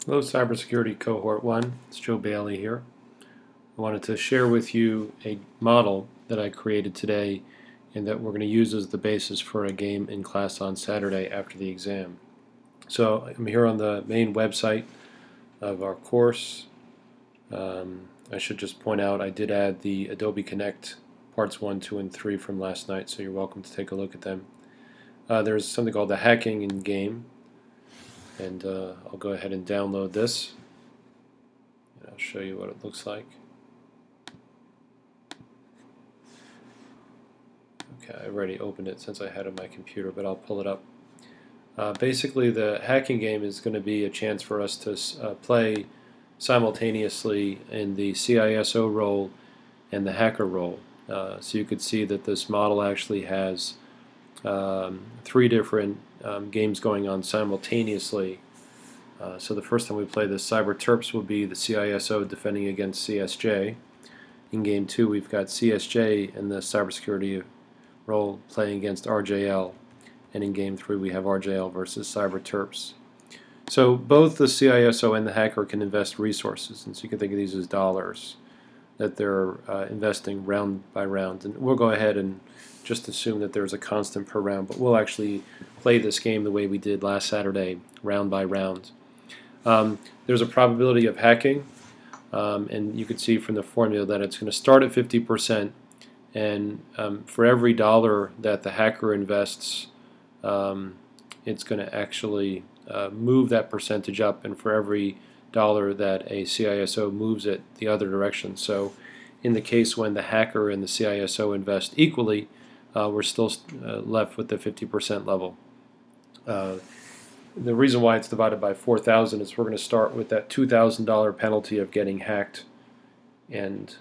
Hello, Cybersecurity Cohort 1. It's Joe Bailey here. I wanted to share with you a model that I created today and that we're going to use as the basis for a game in class on Saturday after the exam. So I'm here on the main website of our course. I should just point out I did add the Adobe Connect parts 1, 2, and 3 from last night, so you're welcome to take a look at them. There's something called the hacking in game. And I'll go ahead and download this. And I'll show you what it looks like. Okay, I already opened it since I had it on my computer, but I'll pull it up. Basically, the hacking game is going to be a chance for us to play simultaneously in the CISO role and the hacker role. So you could see that this model actually has 3 different games going on simultaneously. So the first time we play this, Cyber Terps will be the CISO defending against CSJ. In game 2, we've got CSJ in the cybersecurity role playing against RJL. And in game 3, we have RJL versus Cyber Terps. So both the CISO and the hacker can invest resources, and so you can think of these as dollars that they're investing round by round. And we'll go ahead and just assume that there's a constant per round, but we'll actually play this game the way we did last Saturday, round by round. There's a probability of hacking, and you can see from the formula that it's going to start at 50%, and for every dollar that the hacker invests, it's going to actually move that percentage up, and for every dollar that a CISO moves it the other direction. So in the case when the hacker and the CISO invest equally, we're still left with the 50% level. The reason why it's divided by 4,000 is we're going to start with that $2,000 penalty of getting hacked, and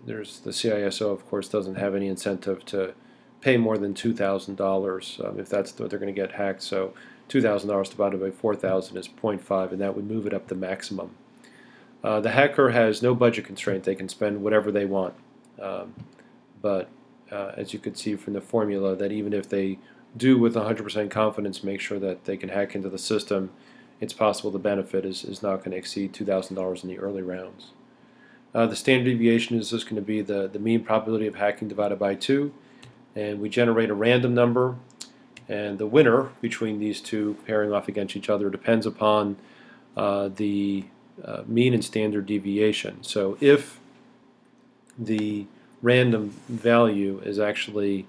there's the CISO, of course, doesn't have any incentive to pay more than $2,000 if that's what they're going to get hacked. So $2,000 divided by 4,000 is 0.5, and that would move it up to maximum. The hacker has no budget constraint. They can spend whatever they want. But as you could see from the formula, that even if they do with 100% confidence make sure that they can hack into the system, it's possible the benefit is not going to exceed $2,000 in the early rounds. The standard deviation is just going to be the mean probability of hacking divided by 2, and we generate a random number, and the winner between these two pairing off against each other depends upon the mean and standard deviation. So if the random value is actually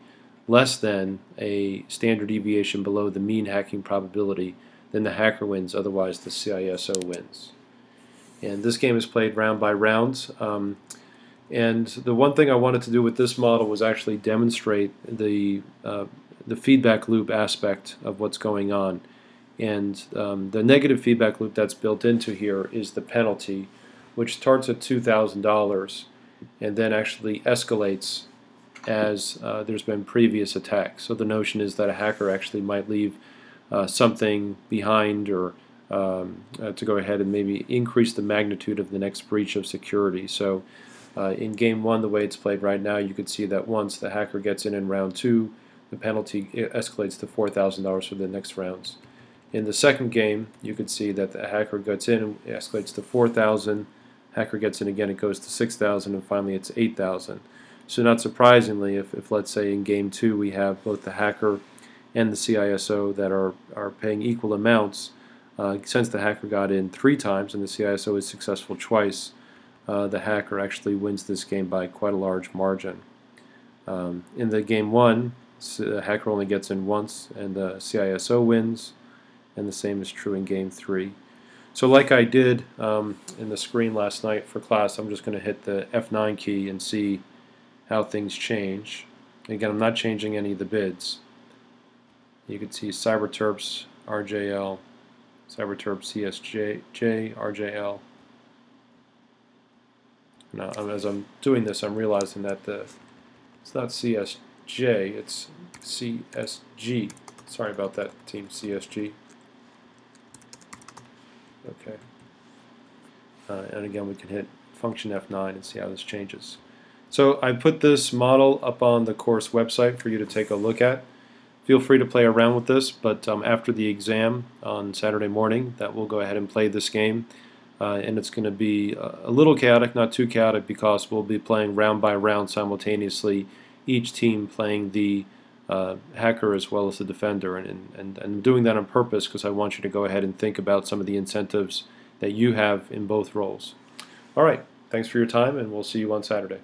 less than a standard deviation below the mean hacking probability, then the hacker wins, otherwise the CISO wins. And this game is played round by round. And the one thing I wanted to do with this model was actually demonstrate the feedback loop aspect of what's going on. And the negative feedback loop that's built into here is the penalty, which starts at $2,000 and then actually escalates as there's been previous attacks. So the notion is that a hacker actually might leave something behind, or to go ahead and maybe increase the magnitude of the next breach of security. So in game 1, the way it's played right now, you could see that once the hacker gets in round 2, the penalty escalates to $4,000 for the next rounds. In the second game, you could see that the hacker gets in and it escalates to 4,000. Hacker gets in again, it goes to 6,000, and finally it's 8,000. So not surprisingly, if let's say in game 2 we have both the hacker and the CISO that are paying equal amounts, since the hacker got in 3 times and the CISO is successful twice, the hacker actually wins this game by quite a large margin. In the game 1, the hacker only gets in once and the CISO wins, and the same is true in game 3. So like I did in the screen last night for class, I'm just going to hit the F9 key and see how things change. Again, I'm not changing any of the bids. You can see Cyber Terps, RJL, Cyber Terps, CSJ, RJL. Now, as I'm doing this, I'm realizing that it's not CSJ, it's CSG. Sorry about that, team CSG. Okay. And again, we can hit function F9 and see how this changes. So I put this model up on the course website for you to take a look at. feel free to play around with this, but after the exam on Saturday morning, that we'll go ahead and play this game. And it's going to be a little chaotic, not too chaotic, because we'll be playing round by round simultaneously, each team playing the hacker as well as the defender. And I'm doing that on purpose because I want you to go ahead and think about some of the incentives that you have in both roles. All right, thanks for your time, and we'll see you on Saturday.